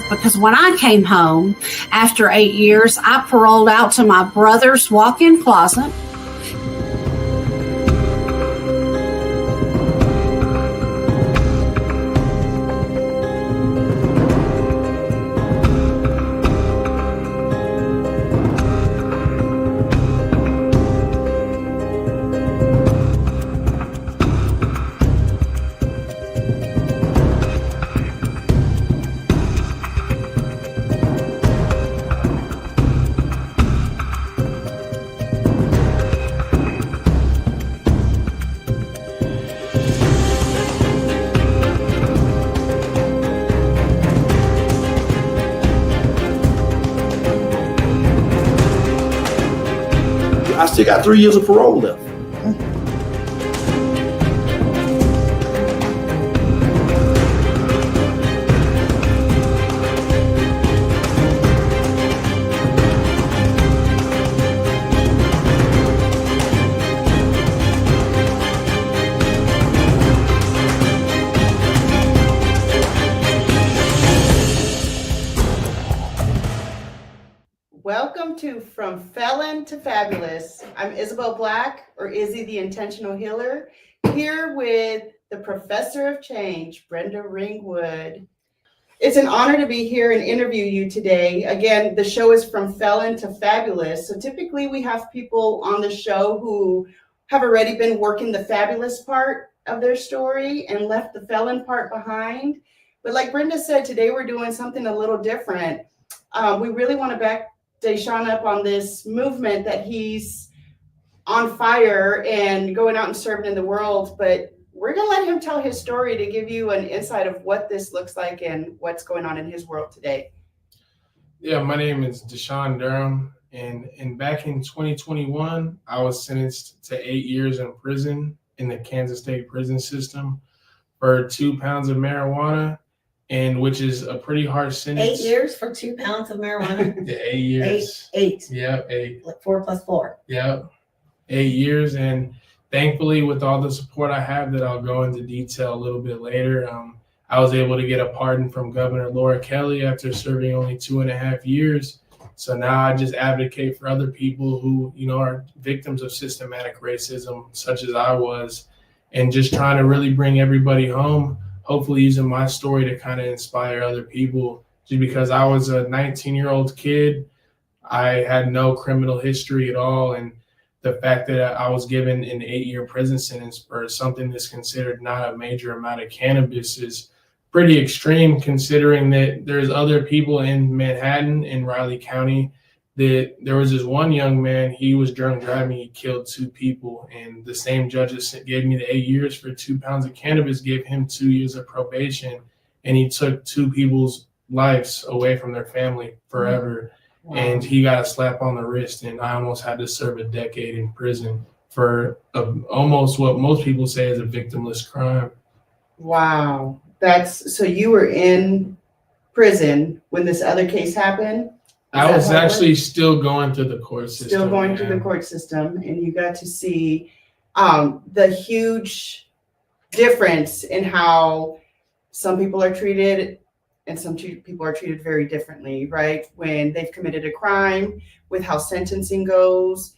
because when I came home after 8 years, I paroled out to my brother's walk-in closet. I still got 3 years of parole left. Welcome to From Felon to Fabulous. I'm Isabel Black, or Izzy the Intentional Healer, here with the Professor of Change, Brenda Ringwood. It's an honor to be here and interview you today. Again, the show is From Felon to Fabulous. So typically we have people on the show who have already been working the fabulous part of their story and left the felon part behind. But like Brenda said, today we're doing something a little different. We really want to back Deshaun up on this movement that he's on fire and going out and serving in the world, but we're going to let him tell his story to give you an insight of what this looks like and what's going on in his world today. Yeah, my name is Deshaun Durham, and back in 2021, I was sentenced to 8 years in prison in the Kansas State prison system for 2 pounds of marijuana, and which is a pretty harsh sentence. 8 years for 2 pounds of marijuana? Yeah, 8 years. Eight. Yep, 8. Like 4 plus 4. Yep, 8 years. And thankfully, with all the support I have that I'll go into detail a little bit later, I was able to get a pardon from Governor Laura Kelly after serving only 2.5 years. So now I just advocate for other people who, are victims of systematic racism, such as I was, and just trying to really bring everybody home. Hopefully using my story to kind of inspire other people. Just because I was a 19-year-old kid, I had no criminal history at all. And the fact that I was given an 8-year prison sentence for something that's considered not a major amount of cannabis is pretty extreme, considering that there's other people in Manhattan and Riley County that there was this one young man, he was drunk driving, he killed 2 people, and the same judge that gave me the 8 years for 2 pounds of cannabis gave him 2 years of probation, and he took 2 people's lives away from their family forever. Wow. And he got a slap on the wrist, and I almost had to serve a decade in prison for almost what most people say is a victimless crime. Wow. So you were in prison when this other case happened? I was actually still going through the court system. Still going through the court system, and you got to see the huge difference in how some people are treated and some people are treated very differently, right? When they've committed a crime, with how sentencing goes.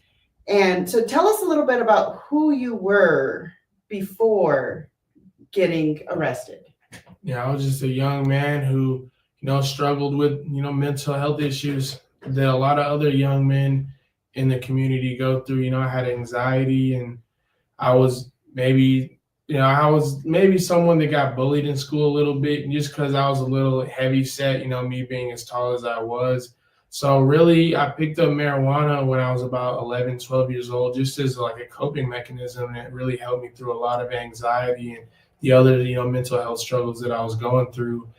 And so tell us a little bit about who you were before getting arrested. Yeah, I was just a young man who struggled with, mental health issues that a lot of other young men in the community go through. I had anxiety, and I was maybe someone that got bullied in school a little bit, just because I was a little heavy set, me being as tall as I was. So really, I picked up marijuana when I was about 11, 12 years old, just as like a coping mechanism. And it really helped me through a lot of anxiety and the other, mental health struggles that I was going through.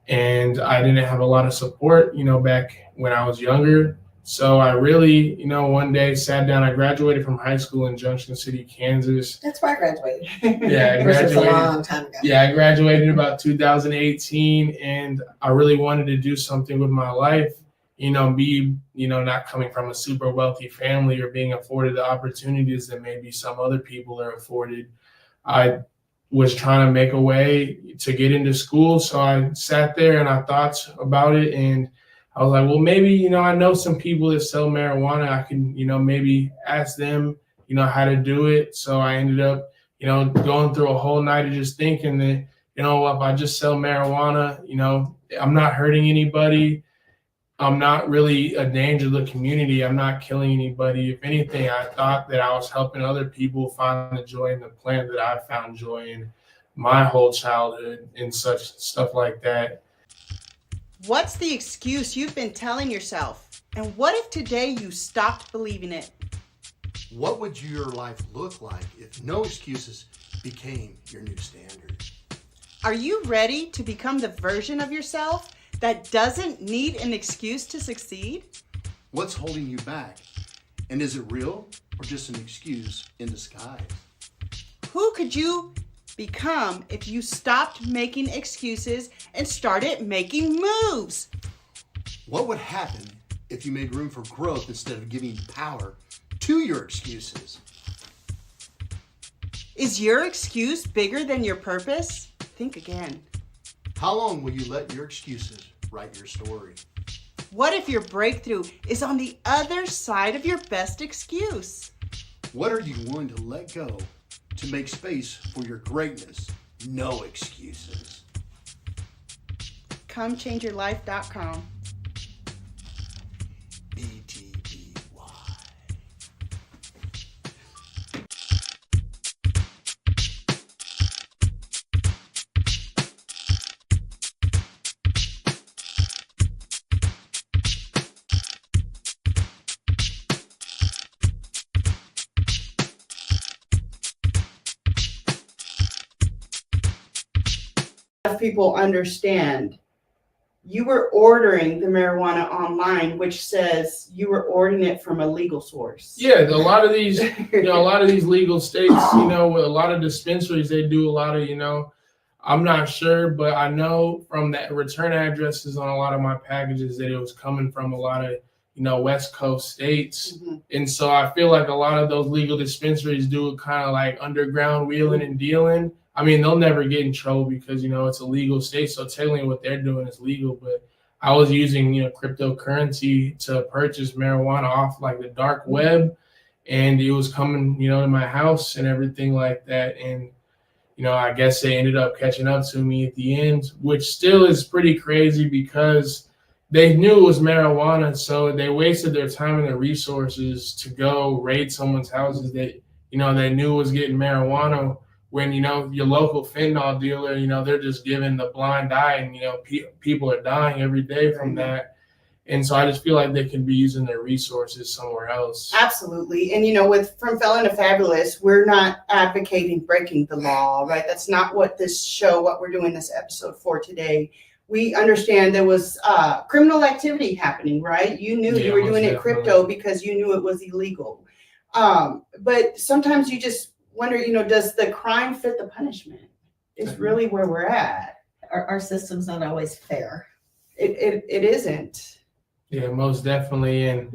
And I didn't have a lot of support, back when I was younger. So I really, one day sat down. I graduated from high school in Junction City, Kansas. That's where I graduated. Yeah, I graduated a long time ago. Yeah, I graduated about 2018, and I really wanted to do something with my life. Not coming from a super wealthy family or being afforded the opportunities that maybe some other people are afforded. I was trying to make a way to get into school. So I sat there and I thought about it, and I was like, well, maybe, I know some people that sell marijuana. I can, maybe ask them, how to do it. So I ended up, going through a whole night of just thinking that, if I just sell marijuana, I'm not hurting anybody. I'm not really a danger to the community. I'm not killing anybody. If anything, I thought that I was helping other people find the joy in the plant that I found joy in my whole childhood and such stuff like that. What's the excuse you've been telling yourself? And what if today you stopped believing it? What would your life look like if no excuses became your new standard? Are you ready to become the version of yourself that doesn't need an excuse to succeed? What's holding you back? And is it real or just an excuse in disguise? Who could you become if you stopped making excuses and started making moves? What would happen if you made room for growth instead of giving power to your excuses? Is your excuse bigger than your purpose? Think again. How long will you let your excuses write your story? What if your breakthrough is on the other side of your best excuse? What are you willing to let go to make space for your greatness? No excuses. ComeChangeYourLife.com. BTBY. People understand you were ordering the marijuana online, which says you were ordering it from a legal source. Yeah, a lot of these, a lot of these legal states, with a lot of dispensaries, they do a lot of, I'm not sure, but I know from the return addresses on a lot of my packages that it was coming from a lot of, West Coast states. Mm-hmm. And so I feel like a lot of those legal dispensaries do it kind of like underground wheeling and dealing. I mean, they'll never get in trouble because, it's a legal state. So technically what they're doing is legal. But I was using, cryptocurrency to purchase marijuana off like the dark web. And it was coming, to my house and everything like that. And, I guess they ended up catching up to me at the end, which still is pretty crazy because they knew it was marijuana. So they wasted their time and their resources to go raid someone's houses that, they knew was getting marijuana. When, your local fentanyl dealer, they're just giving the blind eye and, people are dying every day from that. And so I just feel like they can be using their resources somewhere else. Absolutely. And, with From Felon to Fabulous, we're not advocating breaking the law, right? That's not what we're doing this episode for today. We understand there was criminal activity happening, right? You knew you were doing it crypto because you knew it was illegal. But sometimes you just wonder, does the crime fit the punishment? Is really where we're at. Our system's not always fair. It isn't. Yeah, most definitely. And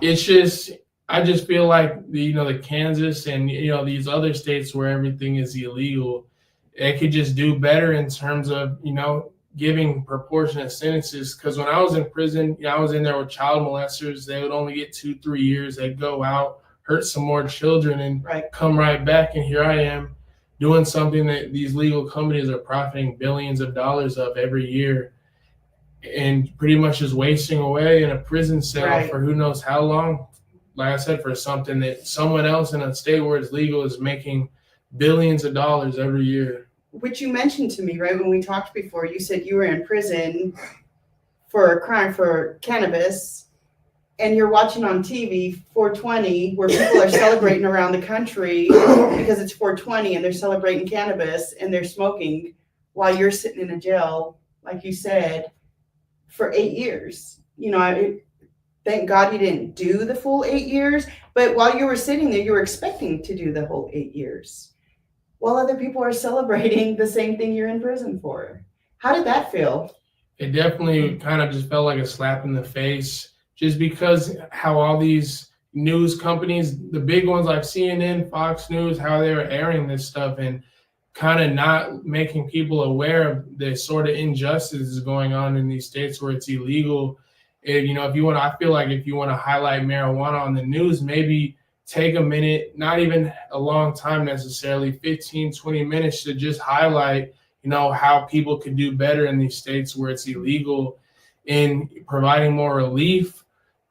it's just, I just feel like the Kansas and, these other states where everything is illegal, it could just do better in terms of, giving proportionate sentences. Because when I was in prison, I was in there with child molesters. They would only get 2-3 years. They'd go out, hurt some more children, and come right back. And here I am doing something that these legal companies are profiting billions of dollars of every year, and pretty much just wasting away in a prison cell for who knows how long. Like I said, for something that someone else in a state where it's legal is making billions of dollars every year. Which you mentioned to me, right, when we talked before. You said you were in prison for a crime for cannabis, and you're watching on TV 420 where people are celebrating around the country because it's 420 and they're celebrating cannabis and they're smoking while you're sitting in a jail, like you said, for 8 years. Thank God you didn't do the full 8 years, but while you were sitting there, you were expecting to do the whole 8 years, while other people are celebrating the same thing you're in prison for. How did that feel? It definitely kind of just felt like a slap in the face, just because how all these news companies, the big ones like CNN, Fox News, how they were airing this stuff. And kind of not making people aware of the sort of injustices going on in these states where it's illegal. If you want, I feel like if you want to highlight marijuana on the news, maybe take a minute, not even a long time necessarily, 15, 20 minutes to just highlight, how people could do better in these states where it's illegal, in providing more relief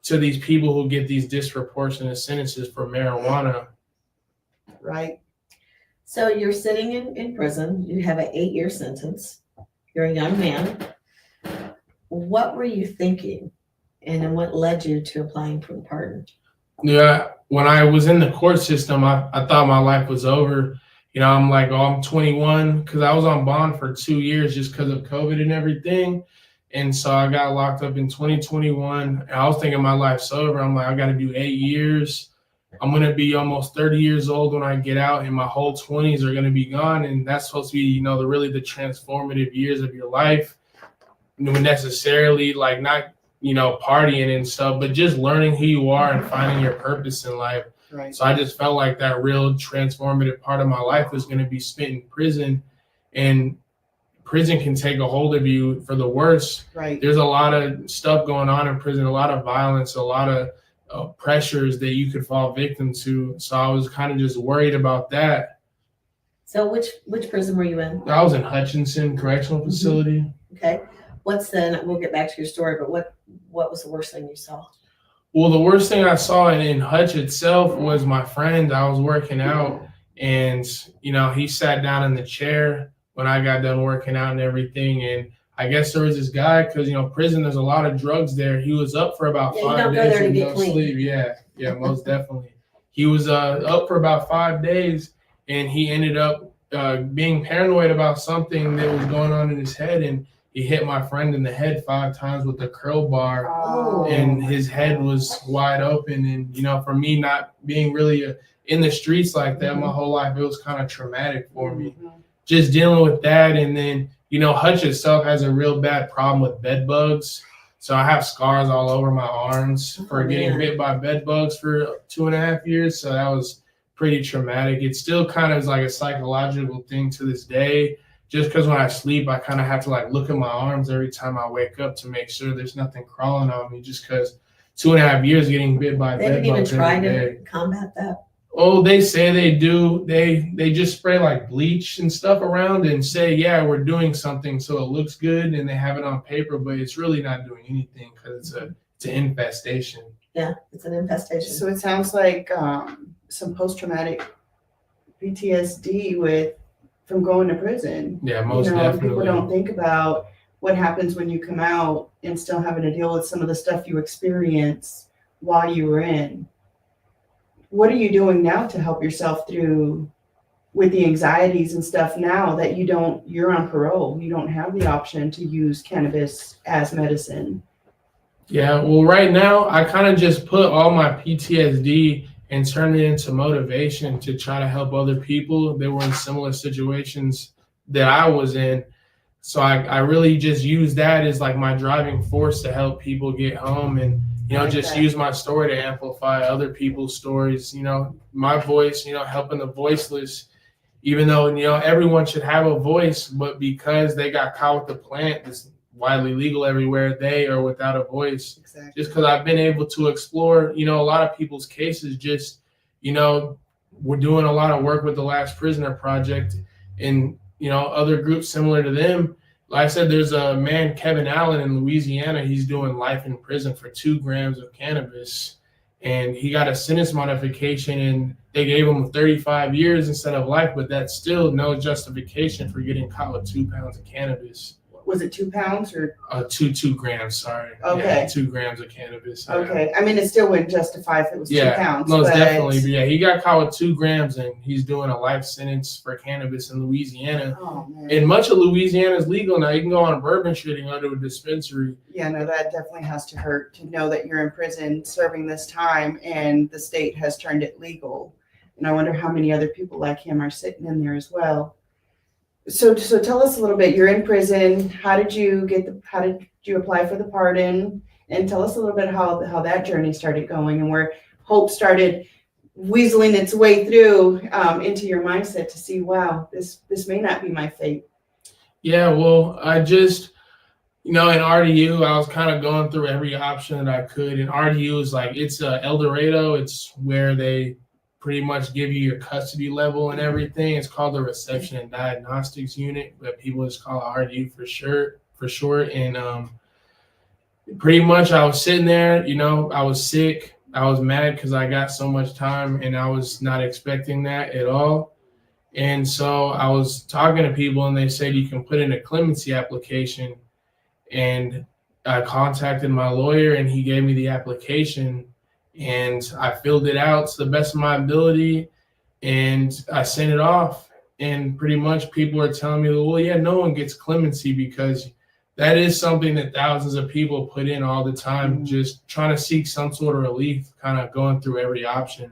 to these people who get these disproportionate sentences for marijuana. Right. So you're sitting in prison. You have an 8-year sentence. You're a young man. What were you thinking? And then what led you to applying for the pardon? Yeah, when I was in the court system, I thought my life was over. I'm like, oh, I'm 21, because I was on bond for 2 years just because of COVID and everything. And so I got locked up in 2021. And I was thinking my life's over. I'm like, I got to do 8 years. I'm going to be almost 30 years old when I get out, and my whole 20s are going to be gone. And that's supposed to be, the transformative years of your life. Necessarily like not, partying and stuff, but just learning who you are and finding your purpose in life. Right. So I just felt like that real transformative part of my life was going to be spent in prison, and prison can take a hold of you for the worst. Right. There's a lot of stuff going on in prison, a lot of violence, a lot of pressures that you could fall victim to. So I was kind of just worried about that. So which prison were you in? I was in Hutchinson Correctional Facility. Okay. We'll get back to your story, but what was the worst thing you saw? Well, the worst thing I saw in Hutch itself was my friend. I was working out, and, he sat down in the chair when I got done working out and everything. And I guess there was this guy, because, prison, there's a lot of drugs there. He was up for about 5 days with no sleep. Yeah, most definitely. He was up for about 5 days, and he ended up being paranoid about something that was going on in his head, and he hit my friend in the head 5 times with a curl bar. Oh. And his head was wide open. And, for me not being really in the streets like that my whole life, it was kind of traumatic for me. Just dealing with that. And then, Hutch itself has a real bad problem with bed bugs. So I have scars all over my arms for getting bit by bed bugs for 2.5 years. So that was pretty traumatic. It still kind of is like a psychological thing to this day. Just because when I sleep, I kind of have to look at my arms every time I wake up to make sure there's nothing crawling on me, just because 2.5 years getting bit by They bed didn't even bugs try every to day. combat that. Oh, they say they do. They just spray bleach and stuff around and say, yeah, we're doing something so it looks good, and they have it on paper, but it's really not doing anything because it's an infestation. Yeah, it's an infestation. So it sounds like some post-traumatic PTSD from going to prison. Yeah, most definitely. People don't think about what happens when you come out and still having to deal with some of the stuff you experienced while you were in. What are you doing now to help yourself through with the anxieties and stuff now that you're on parole? You don't have the option to use cannabis as medicine. Yeah, well, right now, I kind of just put all my PTSD and turn it into motivation to try to help other people that were in similar situations that I was in. So I really just use that as my driving force to help people get home, and use my story to amplify other people's stories. My voice, helping the voiceless, even though everyone should have a voice, but because they got caught with the plant that's widely legal everywhere, they are without a voice. Exactly. Just because I've been able to explore, a lot of people's cases. Just, we're doing a lot of work with the Last Prisoner Project and, other groups similar to them. Like I said, there's a man, Kevin Allen, in Louisiana. He's doing life in prison for 2 grams of cannabis, and he got a sentence modification, and they gave him 35 years instead of life, but that's still no justification for getting caught with 2 pounds of cannabis. Was it 2 pounds or? 2 grams, sorry. Okay. Yeah, 2 grams of cannabis. Yeah. Okay. I mean, it still wouldn't justify if it was 2 pounds. Most definitely. But yeah, he got caught with 2 grams, and he's doing a life sentence for cannabis in Louisiana. Oh, man. And much of Louisiana is legal now. You can go on Bourbon Street and go to a dispensary. Yeah, no, that definitely has to hurt to know that you're in prison serving this time and the state has turned it legal. And I wonder how many other people like him are sitting in there as well. So tell us a little bit. You're in prison. How did you apply for the pardon? And tell us a little bit how that journey started going and where hope started weaseling its way through into your mindset to see, wow, this may not be my fate? Yeah, well, I just, in RDU, I was kind of going through every option that I could. And RDU is like, it's El Dorado. It's where they pretty much give you your custody level and everything. It's called the Reception and Diagnostics Unit, but people just call it RDU for short. And pretty much I was sitting there, I was sick. I was mad because I got so much time and I was not expecting that at all. And so I was talking to people and they said you can put in a clemency application. And I contacted my lawyer and he gave me the application and I filled it out to the best of my ability and I sent it off. And pretty much people are telling me, well, yeah, no one gets clemency because that is something that thousands of people put in all the time, just trying to seek some sort of relief, kind of going through every option.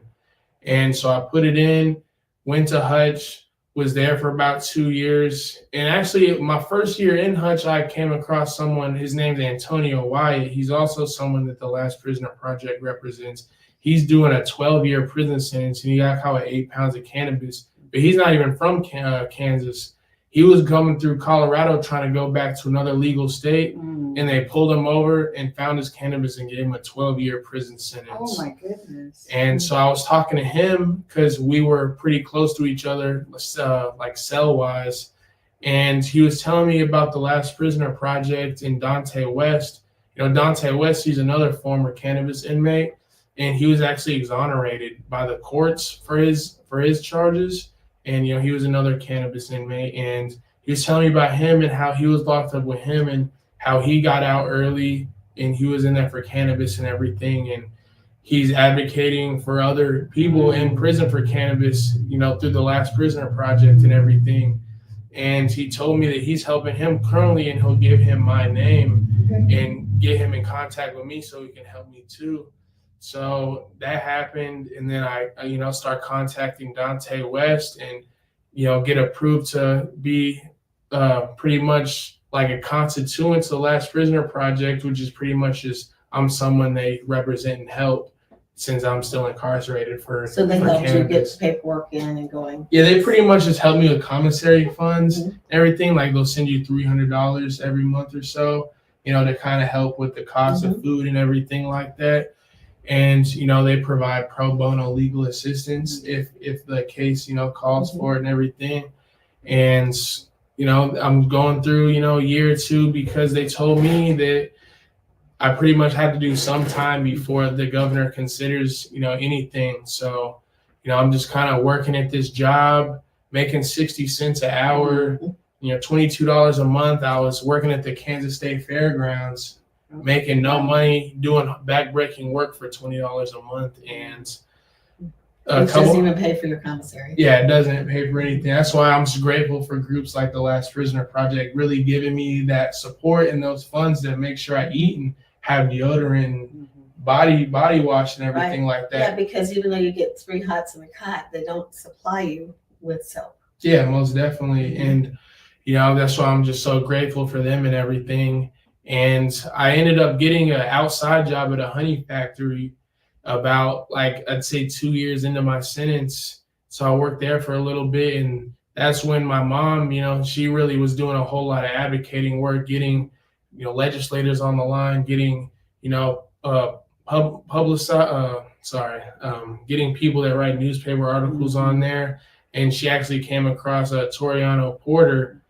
And so I put it in, went to Hutch, was there for about 2 years. And actually, my first year in Hutch, I came across someone, his name's Antonio Wyatt. He's also someone that the Last Prisoner Project represents. He's doing a 12-year prison sentence, and he got caught with 8 pounds of cannabis. But he's not even from Kansas. He was coming through Colorado trying to go back to another legal state, and they pulled him over and found his cannabis and gave him a 12-year prison sentence. Oh my goodness. And so I was talking to him because we were pretty close to each other, like cell-wise, and he was telling me about the Last Prisoner Project in Dante West. Dante West, he's another former cannabis inmate, and he was actually exonerated by the courts for his charges. And, he was another cannabis inmate. And he was telling me about him and how he was locked up with him and how he got out early and he was in there for cannabis and everything. And he's advocating for other people in prison for cannabis, through the Last Prisoner Project and everything. And he told me that he's helping him currently and he'll give him my name and get him in contact with me so he can help me too. So that happened, and then I start contacting Dante West and, get approved to be pretty much like a constituent to the Last Prisoner Project, which is pretty much just I'm someone they represent and help since I'm still incarcerated for. So they for helped you cannabis. get paperwork in and going. Yeah, they pretty much just help me with commissary funds, everything. Like they'll send you $300 every month or so, to kind of help with the cost of food and everything like that. And, they provide pro bono legal assistance if the case, calls for it and everything. And, I'm going through, a year or two because they told me that I pretty much had to do some time before the governor considers, anything. So, I'm just kind of working at this job, making 60 cents an hour, $22 a month. I was working at the Kansas State Fairgrounds, making no money, doing backbreaking work for $20 a month, and It doesn't even pay for your commissary. Yeah, it doesn't pay for anything. That's why I'm so grateful for groups like the Last Prisoner Project, really giving me that support and those funds to make sure I eat and have deodorant, body wash, and everything like that. Yeah, because even though you get 3 hots in a cot, they don't supply you with soap. Yeah, most definitely, and that's why I'm just so grateful for them and everything. And I ended up getting an outside job at a honey factory about, I'd say 2 years into my sentence. So I worked there for a little bit. And that's when my mom, she really was doing a whole lot of advocating work, getting, legislators on the line, getting, getting people that write newspaper articles on there. And she actually came across Toriano Porter.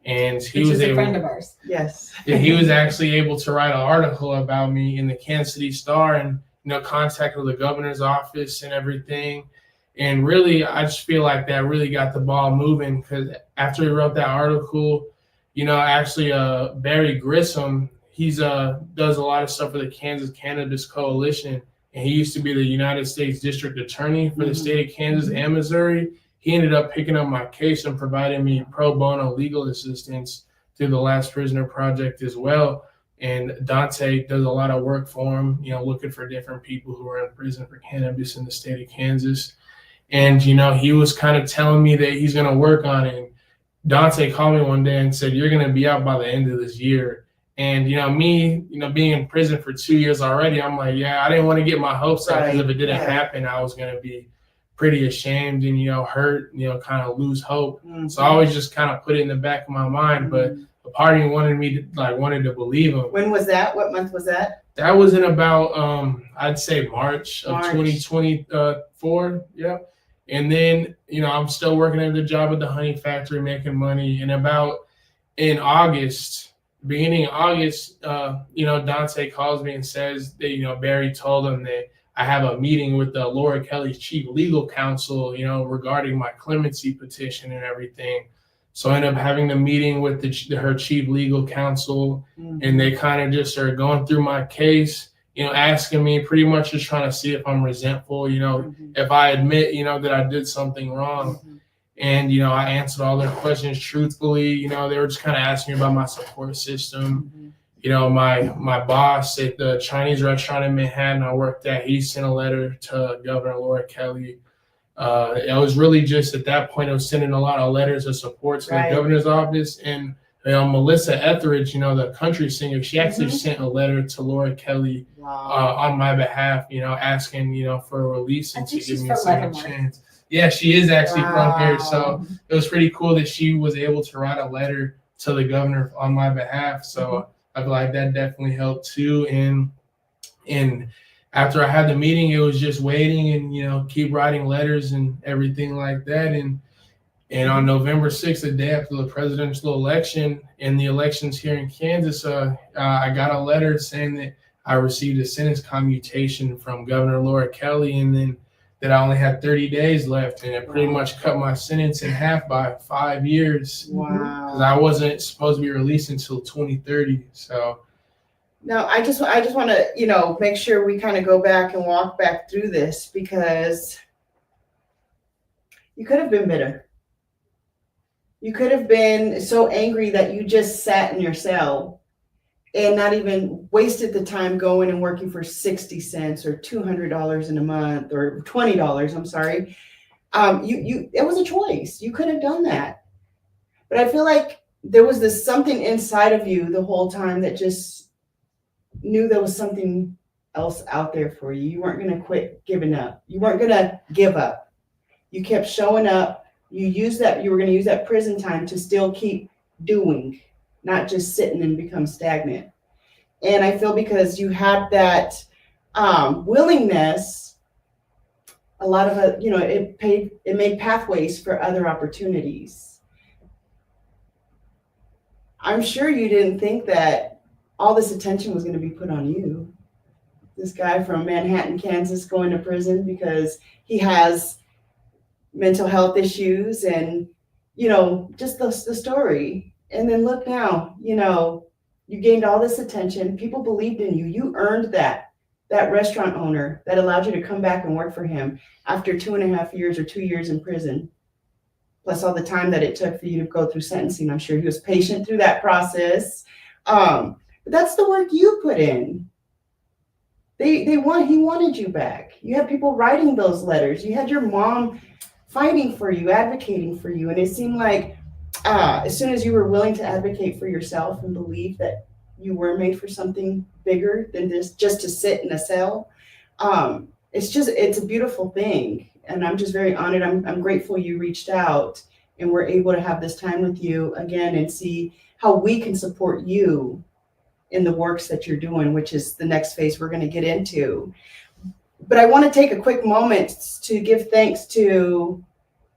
And he was a friend of ours. Yes. He was actually able to write an article about me in the Kansas City Star and, contact with the governor's office and everything. And really, I just feel like that really got the ball moving because after he wrote that article, actually Barry Grissom, he's does a lot of stuff for the Kansas Cannabis Coalition. And he used to be the United States District Attorney for the state of Kansas and Missouri. He ended up picking up my case and providing me pro bono legal assistance through the Last Prisoner Project as well. And Dante does a lot of work for him, looking for different people who are in prison for cannabis in the state of Kansas. And, he was kind of telling me that he's going to work on it. And Dante called me one day and said, you're going to be out by the end of this year. And, me, being in prison for 2 years already, I'm like, yeah, I didn't want to get my hopes up because if it didn't happen, I was going to be pretty ashamed and, hurt, kind of lose hope. Mhm. So I always just kind of put it in the back of my mind, but a part of me wanted to believe him. When was that? What month was that? That was in about, I'd say March of 2024. Yeah. And then, I'm still working at the job at the honey factory, making money. And beginning of August, Dante calls me and says that, Barry told him that I have a meeting with Laura Kelly's chief legal counsel, regarding my clemency petition and everything. So I ended up having a meeting with her chief legal counsel, and they kind of just are going through my case, asking me, pretty much just trying to see if I'm resentful, if I admit, that I did something wrong. And, I answered all their questions truthfully. They were just kind of asking me about my support system. My boss at the Chinese restaurant in Manhattan I worked at, he sent a letter to Governor Laura Kelly. It was really just at that point, I was sending a lot of letters of support to the governor's office. And Melissa Etheridge, the country singer, she actually sent a letter to Laura Kelly on my behalf, asking, for a release and to give me a second chance. Yeah, she is actually from here. So it was pretty cool that she was able to write a letter to the governor on my behalf. So I feel like that definitely helped too. And after I had the meeting, it was just waiting and, keep writing letters and everything like that. And on November 6th, the day after the presidential election and the elections here in Kansas, I got a letter saying that I received a sentence commutation from Governor Laura Kelly, and then that I only had 30 days left, and it pretty much cut my sentence in half by 5 years. Wow. Because I wasn't supposed to be released until 2030. So. No, I just want to, make sure we kind of go back and walk back through this, because you could have been bitter. You could have been so angry that you just sat in your cell and not even wasted the time going and working for 60 cents or $200 in a month or $20. I'm sorry. It was a choice. You could have done that. But I feel like there was this something inside of you the whole time that just knew there was something else out there for you. You weren't going to quit giving up. You weren't going to give up. You kept showing up. You were going to use that prison time to still keep doing, not just sitting and become stagnant. And I feel because you had that willingness, a lot of it, it made pathways for other opportunities. I'm sure you didn't think that all this attention was going to be put on you. This guy from Manhattan, Kansas, going to prison because he has mental health issues and, just the story. And then look now, you gained all this attention. People believed in you. You earned that restaurant owner that allowed you to come back and work for him after 2.5 years or 2 years in prison, plus all the time that it took for you to go through sentencing. I'm sure he was patient through that process. But that's the work you put in. He wanted you back. You had people writing those letters. You had your mom fighting for you, advocating for you. And it seemed like as soon as you were willing to advocate for yourself and believe that you were made for something bigger than this, just to sit in a cell, it's a beautiful thing. And I'm just very honored. I'm grateful you reached out and we're able to have this time with you again and see how we can support you in the works that you're doing, which is the next phase we're going to get into. But I want to take a quick moment to give thanks to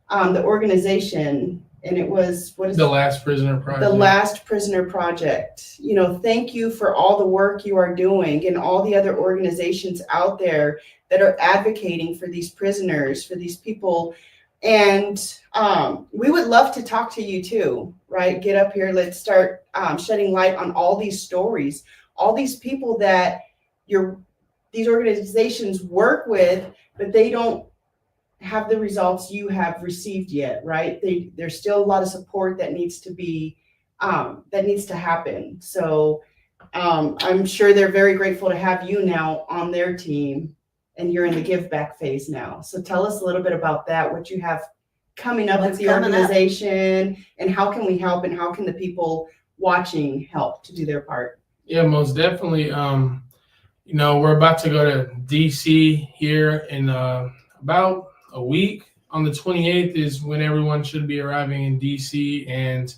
the organization. And it was, The Last Prisoner Project. The Last Prisoner Project. Thank you for all the work you are doing and all the other organizations out there that are advocating for these prisoners, for these people. And we would love to talk to you too, right? Get up here. Let's start shedding light on all these stories, all these people that these organizations work with, but they don't have the results you have received yet, right? There's still a lot of support that needs to happen. So I'm sure they're very grateful to have you now on their team, and you're in the give back phase now. So tell us a little bit about that, what you have coming up with the organization, and how can we help, and how can the people watching help to do their part? Yeah, most definitely. We're about to go to DC here in about a week. On the 28th is when everyone should be arriving in DC, and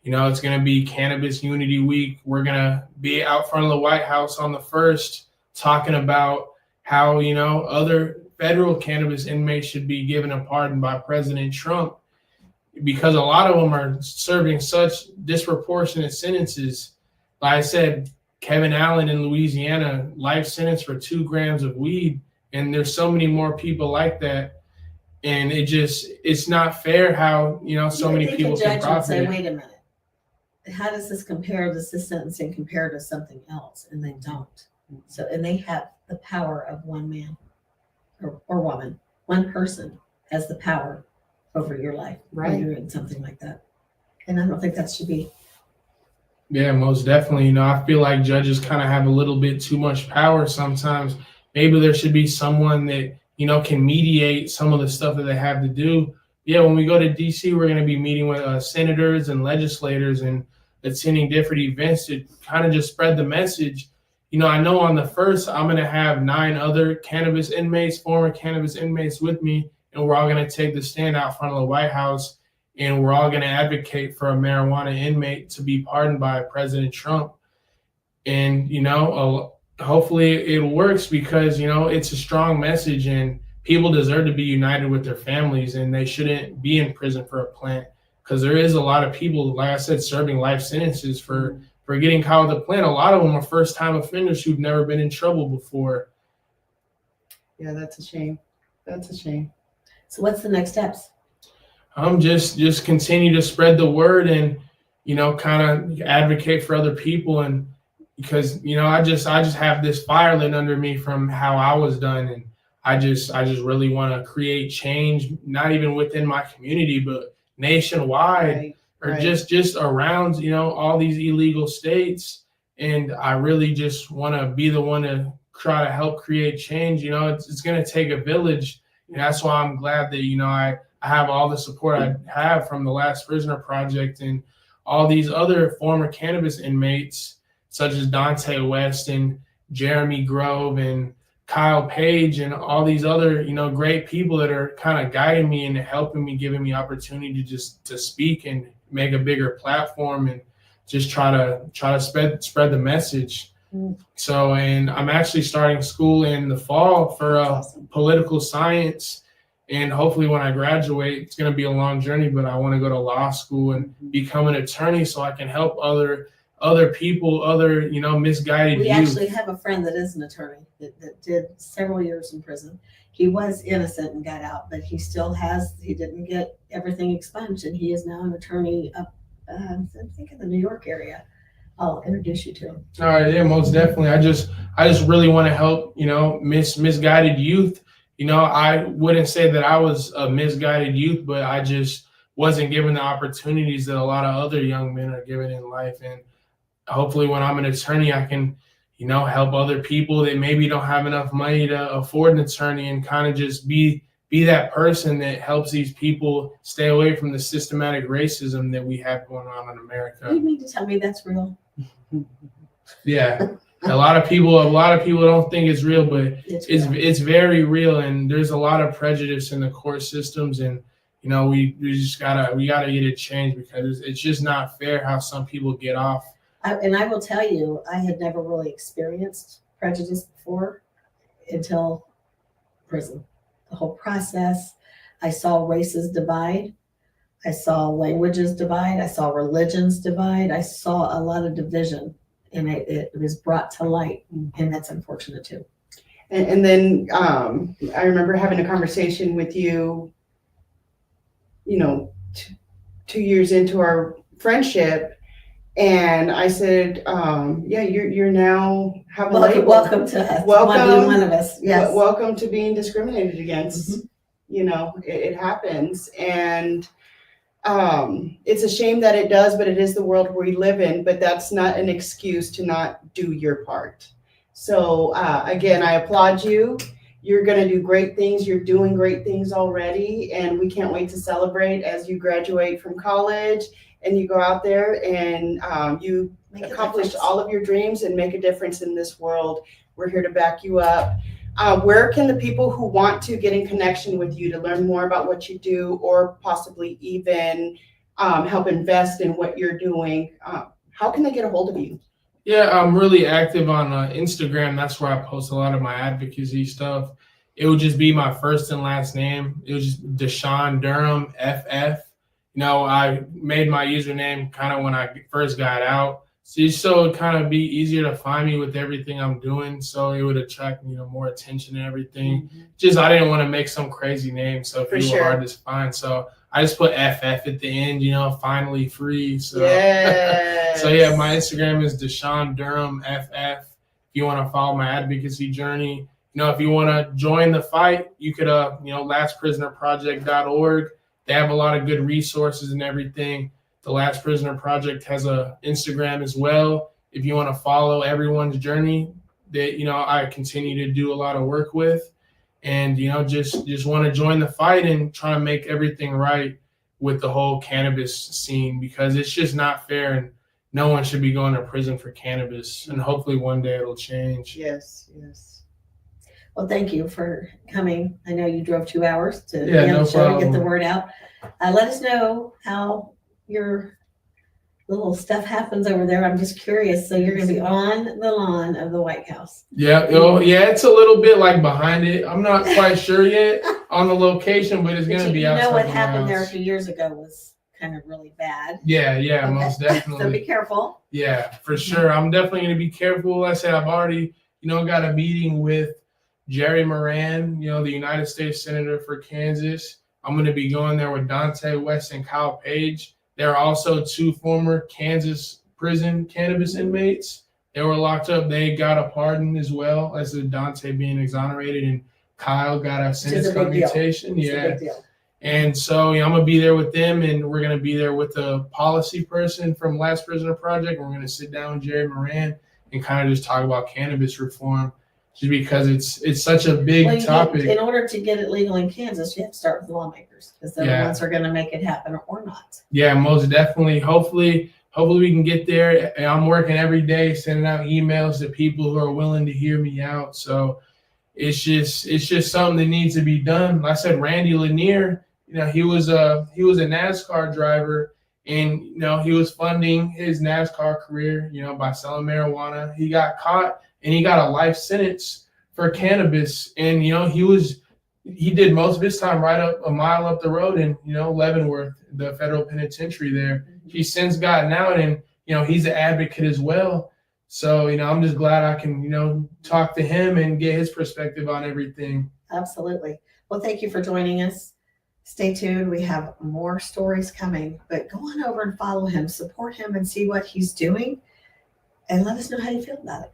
it's going to be Cannabis Unity Week. We're going to be out front of the White House on the 1st talking about how, other federal cannabis inmates should be given a pardon by President Trump, because a lot of them are serving such disproportionate sentences. Like I said, Kevin Allen in Louisiana, life sentence for 2 grams of weed. And there's so many more people like that. And it's not fair how, so many people can profit. Say, wait a minute. How does this compare? Does this sentencing compare to something else? And they don't. So, and they have the power of one man or woman. One person has the power over your life. Right. When you're in something like that. And I don't think that should be. Yeah, most definitely. I feel like judges kind of have a little bit too much power sometimes. Maybe there should be someone that, can mediate some of the stuff that they have to do. Yeah, when we go to DC, we're going to be meeting with senators and legislators and attending different events to kind of just spread the message. I know on the 1st, I'm going to have 9 other cannabis inmates, former cannabis inmates with me, and we're all going to take the stand out front of the White House, and we're all going to advocate for a marijuana inmate to be pardoned by President Trump. And, hopefully it works, because, it's a strong message, and people deserve to be united with their families, and they shouldn't be in prison for a plant, because there is a lot of people, like I said, serving life sentences for getting caught with a plant. A lot of them are first-time offenders who've never been in trouble before. Yeah, that's a shame. That's a shame. So what's the next steps? Just continue to spread the word and, kind of advocate for other people. And because, I just have this fire lit under me from how I was done. And I just really want to create change, not even within my community, but nationwide, or just around, all these illegal states. And I really just want to be the one to try to help create change. It's going to take a village. And that's why I'm glad that, I have all the support I have from the Last Prisoner Project and all these other former cannabis inmates, such as Dante West and Jeremy Grove and Kyle Page and all these other, great people that are kind of guiding me and helping me, giving me opportunity to speak and make a bigger platform and just try to spread the message. So, and I'm actually starting school in the fall for political science. And hopefully when I graduate, it's going to be a long journey, but I want to go to law school and become an attorney so I can help other people, misguided We youth. actually have a friend that is an attorney that did several years in prison. He was innocent and got out, but he didn't get everything expunged, and he is now an attorney up, I think in the New York area. I'll introduce you to him. All right, yeah, most definitely. I just really want to help, misguided youth. I wouldn't say that I was a misguided youth, but I just wasn't given the opportunities that a lot of other young men are given in life. And hopefully when I'm an attorney, I can, help other people that maybe don't have enough money to afford an attorney, and kind of just be that person that helps these people stay away from the systematic racism that we have going on in America. You mean to tell me that's real? Yeah. A lot of people don't think it's real, but it's very real, and there's a lot of prejudice in the court systems, and we gotta get it changed, because it's just not fair how some people get off. And I will tell you, I had never really experienced prejudice before until prison. The whole process, I saw races divide, I saw languages divide, I saw religions divide, I saw a lot of division. And it was brought to light, and that's unfortunate too. And then I remember having a conversation with you, 2 years into our friendship, and I said, "Yeah, you're now have a label. Welcome to us. Welcome, one of us. Yes. Welcome to being discriminated against. Mm-hmm. It happens, and." It's a shame that it does, but it is the world we live in, but that's not an excuse to not do your part. So again, I applaud you. You're going to do great things. You're doing great things already, and we can't wait to celebrate as you graduate from college and you go out there and you accomplish all of your dreams and make a difference in this world. We're here to back you up. Where can the people who want to get in connection with you to learn more about what you do, or possibly even help invest in what you're doing, how can they get a hold of you? Yeah, I'm really active on Instagram. That's where I post a lot of my advocacy stuff. It would just be my first and last name. It was just Deshaun Durham FF. I made my username kind of when I first got out, so it would kind of be easier to find me with everything I'm doing. So it would attract more attention and everything. Mm-hmm. Just I didn't want to make some crazy name, so For people sure. were hard to find. So I just put FF at the end. Finally free. So Yes. so yeah, my Instagram is Deshaun Durham FF. If you want to follow my advocacy journey, if you want to join the fight, you could lastprisonerproject.org. They have a lot of good resources and everything. The Last Prisoner Project has a Instagram as well. If you want to follow everyone's journey that I continue to do a lot of work with, and just want to join the fight and try to make everything right with the whole cannabis scene, because it's just not fair, and no one should be going to prison for cannabis. And hopefully one day it'll change. Yes. Well, thank you for coming. I know you drove 2 hours to Yeah, be on no the show to get the problem. word out. Let us know how your little stuff happens over there. I'm just curious. So you're going to be on the lawn of the White House. Yeah, it's a little bit like behind it. I'm not quite sure yet on the location, but it's going to be outside. What the happened there a house. few years ago was kind of really bad. Yeah, Okay. most definitely. So be careful. Yeah, for sure. I'm definitely going to be careful. Like I said, I've already, got a meeting with Jerry Moran, the United States Senator for Kansas. I'm going to be going there with Dante West and Kyle Page. There are also 2 former Kansas prison cannabis inmates. They were locked up. They got a pardon as well, as Dante being exonerated, and Kyle got a sentence commutation. It's a big deal. And so I'm going to be there with them, and we're going to be there with a policy person from Last Prisoner Project. We're going to sit down with Jerry Moran and kind of just talk about cannabis reform, just because it's such a big topic. In order to get it legal in Kansas, you have to start with the lawmakers, because they're the ones who are going to make it happen or not. Yeah, most definitely. Hopefully we can get there. I'm working every day, sending out emails to people who are willing to hear me out. So it's just something that needs to be done. Like I said, Randy Lanier, he was a NASCAR driver, and he was funding his NASCAR career, by selling marijuana. He got caught, and he got a life sentence for cannabis. And he did most of his time right up a mile up the road in Leavenworth, the federal penitentiary there. He's since gotten out, and he's an advocate as well. So I'm just glad I can talk to him and get his perspective on everything. Absolutely. Well, thank you for joining us. Stay tuned. We have more stories coming, but go on over and follow him, support him, and see what he's doing, and let us know how you feel about it.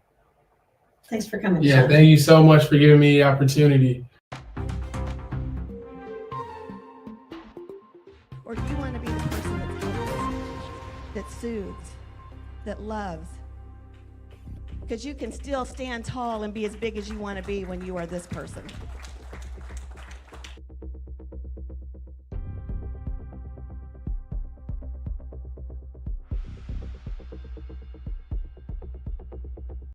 Thanks for coming. Yeah, Sean. thank you so much for giving me the opportunity. Or do you want to be the person that's helpful, that soothes, that loves? Because you can still stand tall and be as big as you want to be when you are this person.